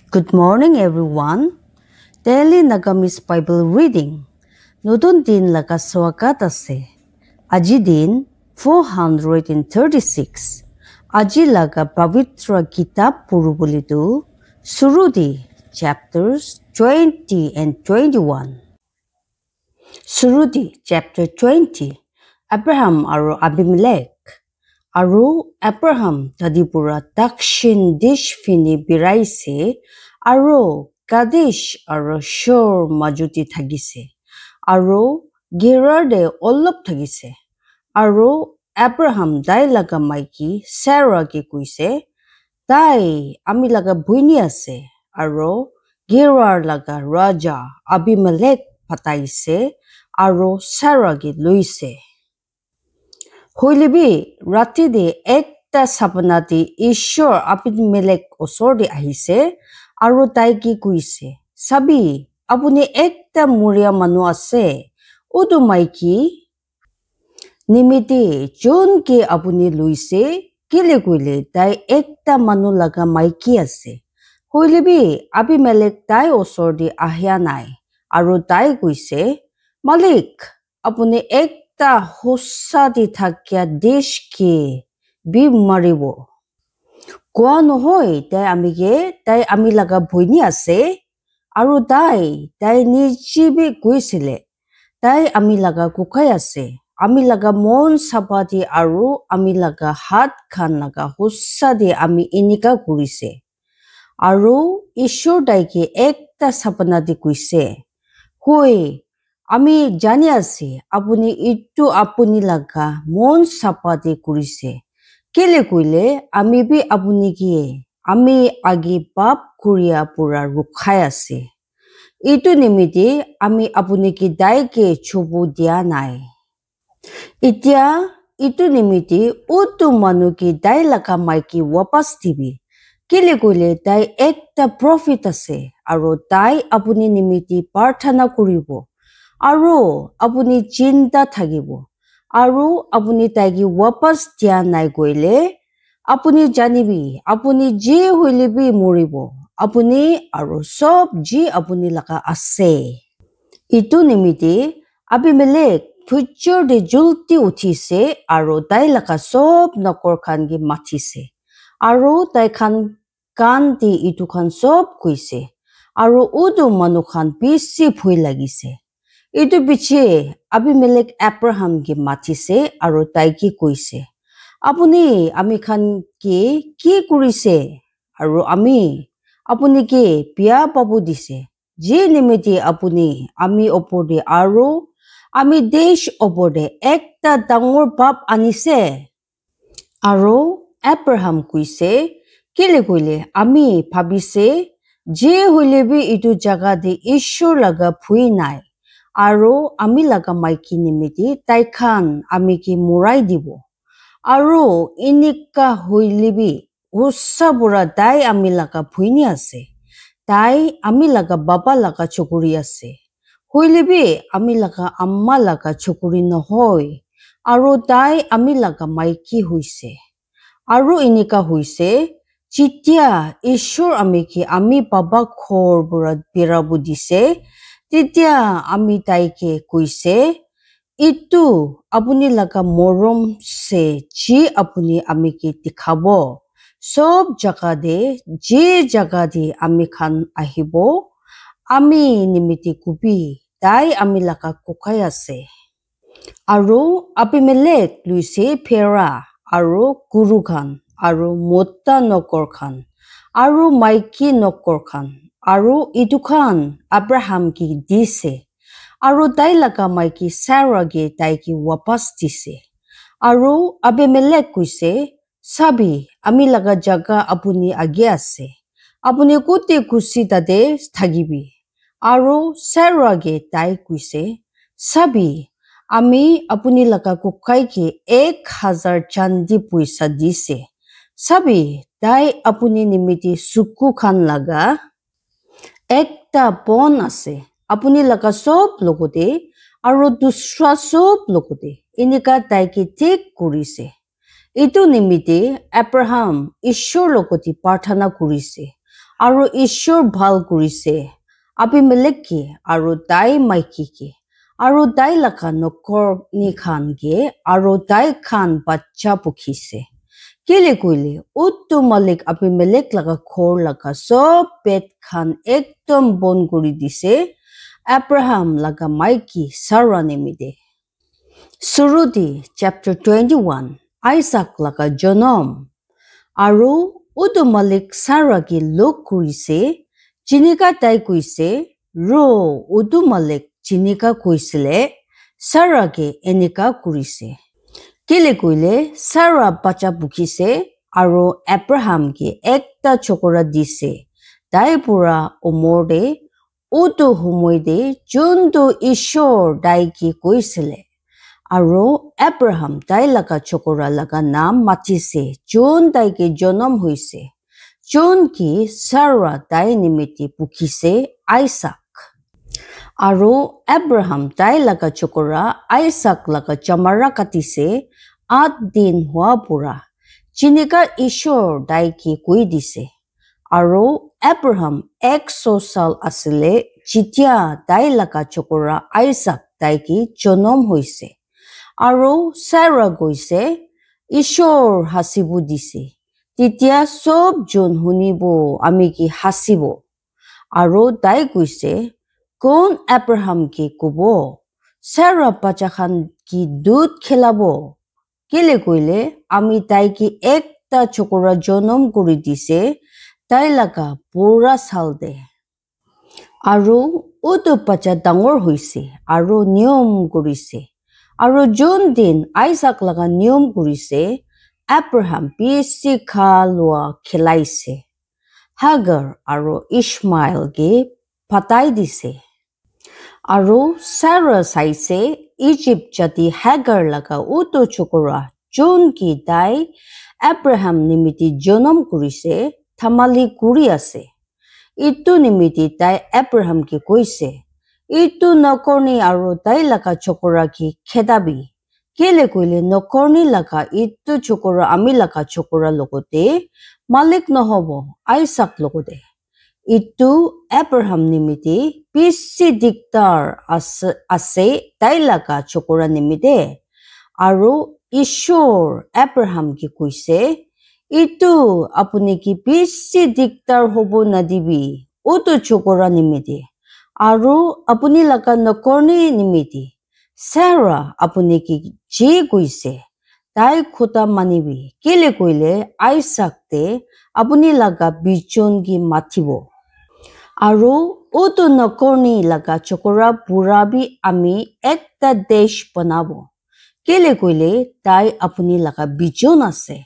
Good morning, everyone. Daily Nagamis Bible Reading. Nutun din laga swagat ase. Aji din 436. Aji laga Pavitra Kitab Purubulidu. Surudi chapters 20 and 21. Surudi chapter 20. Abraham aro Abimelech. Aru Abraham tadipura dakshin dish fini biraise aro Kadesh aro Shur majuti thagise aro Gerarde olop thagise aro Abraham dai laga maiki Sarah ke kuise dai ami laga buini ase aro Gerar laga raja Abimelech pataise aro Sarah ke luise Hoilibi rati de ekta sapna di Ishor Abimelech osor de ahise aru tai ki kuise sabi apuni ekta muria manu ase udu maiki nimiti jon ke apuni luise kile kuile tai ekta manu laga maiki ase hoilibi Abimelech tai osor de ahya nai aru tai kuise Malik apuni ek ta hossa di thakya desh ke bi maribo koa nohoi tai ami laga bhoini ase aru tai nijibi kuisile tai ami laga kukai ase ami laga mon sapati aru ami laga hat khan laga hossa di ami inika kurise aru Ishor dai ke ekta sapna di kuise hoi Ami jani ase apuni itu apuni laga mon sapati kurise kele kuile ami bi apuni ki ami agi pap kuria pura rukhai ase itu nimiti ami apuni ki dai ke chubu dia nai itia itu nimiti utu manu ki dai laga maiki wapas dibi kele kuile dai ekta prophet ase aro dai apuni nimiti parthana kuribo Aru apuni chinta thagibo aru apuni taigi wapas dia nai goile apuni janibi apuni ji hoilibi muribo apuni aru sob ji apuni laga ase itu nimiti Abimelech phuchor de julti uthise aru tai laga sob nokor khan gi mathise aru tai khan kan di itu khan sob kuise aru udu manu khan bisi bhui lagise Itu biche Abimelech Abraham ki mathise aru tai ki kuise Apuni ami khan ki kurise aru apuni ki pia pabu dise je nimiti apuni ami opode aru ami desh opode ekta dangor pap anise aru Abraham kuise kile kuile ami bhabise je hoilebi itu jaga de Ishor laga bhui nai Aru ami laga maiki nimiti tai khan ami ki murai dibo aru inika hoilibi ussa bura dai ami laga bhuini ase tai ami laga baba laga chokuri ase hoilibi ami laga amma laga chokuri nohoi aru tai ami laga maiki huise aru inika huise chitia Ishor ami ki ami baba khor bura birabu dise Titia ami taike kuise itu apuni laga morom se ji apuni ami ki dikhabo sob jaga de je jaga de ami khan ahibo ami nimiti kubi dai ami laga kukai ase aru Abimelech luise phera aru guru khan aru mota nokor khan aru maiki nokor khan Aru itu khan Abraham ki dise aru dai laga maiki Sarah ge dai ki wapas dise aru Abimelech kuise sabi ami laga jaga apuni age ase apuni kuti kusi tade thagibi aru Sarah ge dai kuise sabi ami apuni laga kukai ki 1000 chandi puisa dise sabi dai apuni nimiti suku khan laga ekta bon ase apuni laga sob logote aru dusra sob logote inika tai ki thik kurise itu nimite Abraham Ishor logoti parthana kurise আৰু ঈশ্বৰ ভাল কৰিছে আবিমেলেককে আৰু তাই মাইকীকে আৰু তাই লাকা নকৰনি খানকে আৰু তাই খান বাচ্চা পুখিছে কেলে কইলে উত্তু মালিক আবিমেলেক লাকা ঘৰ লাকা সব পেট খান একদম বন কৰি দিছে Abraham laga maiki Sarah nimide. Surudi chapter 21 Isaac laga jonom. Aru udu malik Sarah ki lok kurise jinika tai kuise ro udu malik jinika kuisile Sarah ke enika kurise. Kile kuile Sarah bacha bukise aru Abraham ki ekta chokora dise. Dai pura omorde utu humoide jundu ishor daiki koisile. Aro Abraham dai laga chokora laga naam matise jun daiki jonom hoise. Jun ki Sarah dai nimiti pukise Isaac. Aro Abraham dai laga chokora Isaac laga chamara katise 8 din hua pura. Jinika ishor daiki koi dise. Aro Abraham 100 sal asile jitia dai laga chokora Isaac daiki jonom hoise. Aro Sarah goise ishor hasibu dise. Titia sob jon hunibo amiki hasibo. Aro dai goise kon Abraham ki kubo. Sarah pachakhan ki dud khelabo. Kile koile ami daiki ekta chokora jonom kuri dise. Tai laga pura salde. Aru utu pacha dangor hoise. Aru niyom kurise. Aru jun din Isaac laga niyom kurise. Abraham bisi khalwa khilaise. Hagar aru Ishmael ge patai dise. Aru Sarah saise Egypt jati Hagar laga utu chokora jun ki dai Abraham nimiti jonom kurise. Thamali kuri ase. Itu nimiti tai Abraham ki koise. Itu nokorni aru tai laka chokora ki khedabi. Kele koile nokorni laka itu chokora ami laka chokora logote malik nohobo Isaac logote. Itu Abraham nimiti bisi diktar ase tai laka chokora nimite. Aru Ishor Abraham ki koise. Itu apuni ki bisi diktar hobo nadibi utu chokora nimiti aru apuni laka nokorni nimiti Sarah apuni ki je koise tai khota manibi kele koile Isaac te apuni laka bichon ki mathibo aru utu nokorni laka chokora purabi ami ekta desh banabo kele koile tai apuni laka bichon ase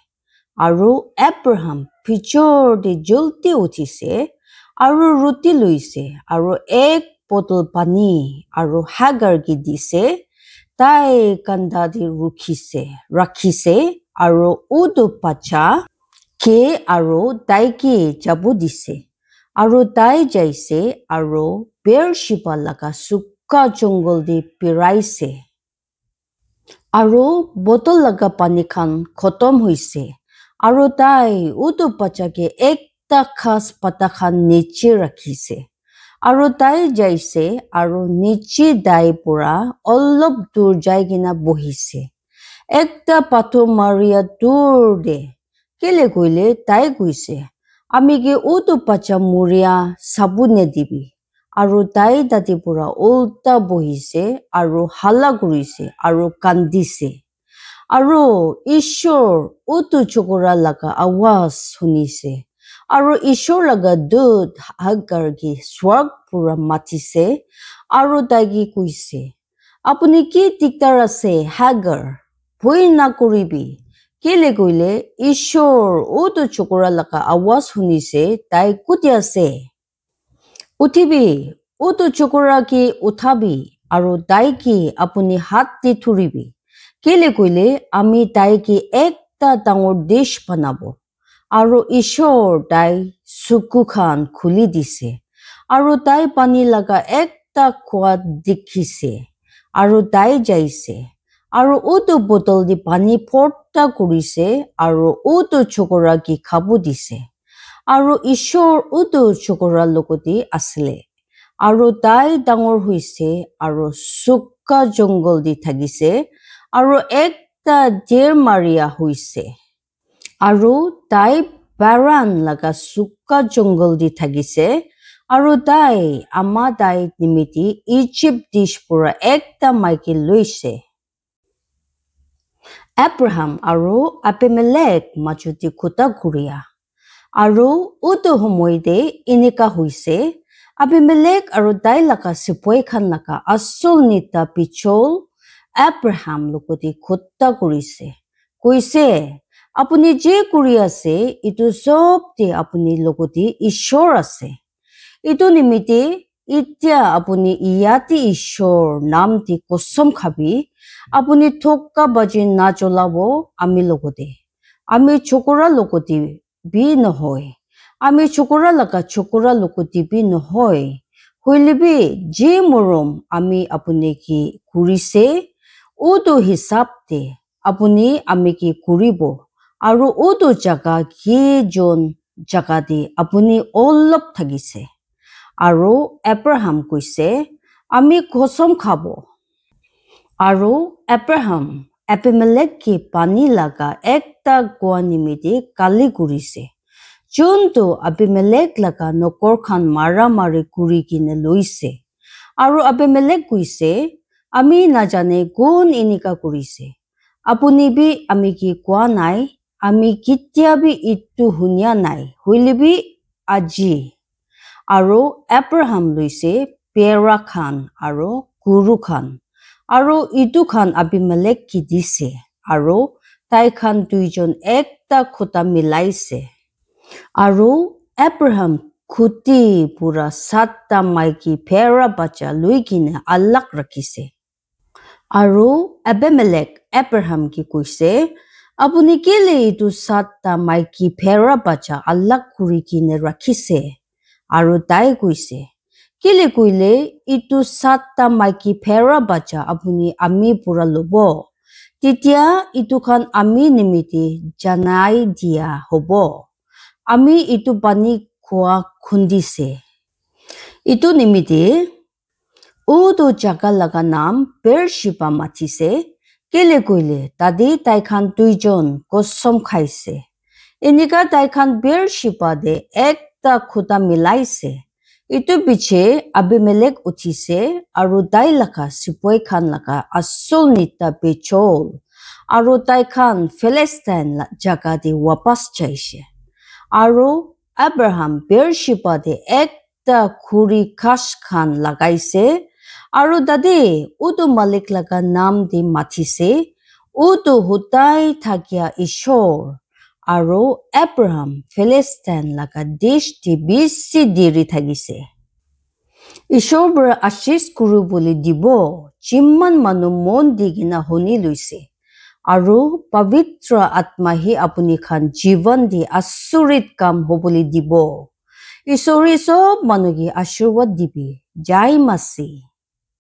Aru Abraham pichor de julti uthise aru ruti luise aru ek bottle pani aru Hagar ki dise tai kanda di rakhise aru udu pacha ke aru tai ki jabu dise aru tai jaise aru Beersheba laga sukka jungle di piraise aru bottle laga pani khan khotom hoise Aru tai utu pacha ke ekta khas pata khan niche rakhise. Aru tai jaise aru niche dai pura olop dur jai gina bohise. Ekta pathor maria dur de. Kele koile tai koise. Ami ke utu pacha muria sabune dibi. Aru tai dati pura ulta bohise aru hala kurise aru kandise. Aru Ishor utu chokora laga awas hunise. Aru Ishor laga dud Hagar ki swag pura matise. Aru dagi kuise. Apuni ki diktar ase Hagar. Boi na kuribi. Kele koile Ishor utu chokora laga awas hunise. Tai kuti ase. Utibi. Utu chokora ki uthabi. Aru dai ki apuni hat di thuribi. Kele koile ami tai ki ekta dangor dish banabo. Aru Ishor dai suku khan khuli dise. Aru dai pani laga ekta khwat dikhise. Aru dai jaise. Aru utu botol di pani porta kurise. Aru utu chokora ki khabu dise. আৰু ঈশ্বৰ উটো চকুৰাৰ লগতে আছিলে আৰু তাই ডাঙৰ হৈছে আৰু চুকা জংগল দি থাকিছে আৰু একটা জেৰ মাৰিয়া হৈছে আৰু তাই বাৰান লগা চুকা জংগল দি থাকিছে আৰু তাই আমাৰ তাই নিমিত্তে ইজিপ্ত দেশ পৰা একটা মাইকী লৈছে এব্ৰাহাম আৰু আবিমেলেক মাজতে খুটা ঘূৰিয়া আৰু উটো সময়তে এনেকা হৈছে আবিমেলেক আৰু তাই লগা চিপাহী খান লগা আচল নেতা পিছল এব্ৰাহাম লগতে খুটা কৰিছে কৈছে আপুনি যে কৰি আছে এইটো চবতে আপুনি লগতে ঈশ্বৰ আছে এইটো নিমিত্তে এতিয়া আপুনি ইয়াতে ঈশ্বৰ নাম দি কসম খাবি আপুনি থকা বাজি নাচলাব আমি লগতে আমি চকুৰা লগতে বি নহয় আমি চকুৰা লগা চকুৰা লগতে বি নহয় হইলেবি যে মৰম আমি আপুনি কি কৰিছে উটো হিচাপতে আপুনি আমি কি কৰিব আৰু উটো জাগা কিজন জাগা দি আপুনি অলপ থাকিছে আৰু এব্ৰাহাম কৈছে আমি কসম খাব আৰু এব্ৰাহাম আবিমেলেক কি পানী লগা একটা গোৱা নিমিত্তে কালি কৰিছে যোনটো আবিমেলেক লগা নকৰ খান মাৰা মাৰি কৰি কিনে লৈছে আৰু আবিমেলেক কৈছে আমি নাজানে কোন এনেকা কৰিছে আপুনি বি আমি কি কোৱা নাই আমি কেতিয়াবি ইটো শুনিয়া নাই হইলেবি আজি আৰু এব্ৰাহাম লৈছে পেৰা খান আৰু গুৰু খান আৰু ইটো খান আবিমেলেক কি দিছে আৰু তাই খান দুইজন একটা খুটা মিলাইছে আৰু এব্ৰাহাম খুটি পুৰা 7টা মাইকী পেৰা বাচ্চা লৈ কিনে আল্লাক ৰাখিছে আৰু আবিমেলেক এব্ৰাহাম কি কৈছে আপুনি কেলে এইটো 7টা মাইকী পেৰা বাচ্চা আল্লাক কৰি কিনে ৰাখিছে আৰু তাই কৈছে কেলে কইলে ইটো 7টা মাইকী পেৰা বাচ্চা আপুনি আমি পুৰা লব তেতিয়া ইটো খান আমি নিমিত্তে জানাই দিয়া হ'ব আমি ইটো পানী খোৱা খুন্দিছে ইটো নিমিত্তে উটো জাগা লগা নাম বেৰশিবা মাতিছে কেলে কইলে তাদি তাই খান দুইজন কসম খাইছে এনেকা তাই খান বেৰশিবা দে একটা খুটা মিলাইছে ইটো পিছে আবিমেলেক উঠিছে আৰু তাই লগা চিপাহী খান লগা আচল নেতা পিছল আৰু তাই খান ফিলিষ্টাইন জাগা দি ৱাপাছ যাইছে আৰু এব্ৰাহাম বেৰশিবা দে একটা খুৰি কাছ খান লাগাইছে আৰু দাদে উটো মালিক লগা নাম দি মাতিছে উটো হুতাই থাকিয়া ঈশ্বৰ আৰু এব্ৰাহাম ফিলিষ্টাইন লগা দেশ দি বেছি দেৰি থাকিছে ঈশ্বৰ পৰা আশীষ কৰো বুলি দিব যিমান মানুহ মন দি কিনা শুনি লৈছে আৰু পবিত্ৰ আত্মাহি আপুনি খান জীৱন দি আচৰিত কাম হ'বলৈ দিব ঈশ্বৰে সব মানুহকে আশীৰ্বাদ দিবি জয় মাসি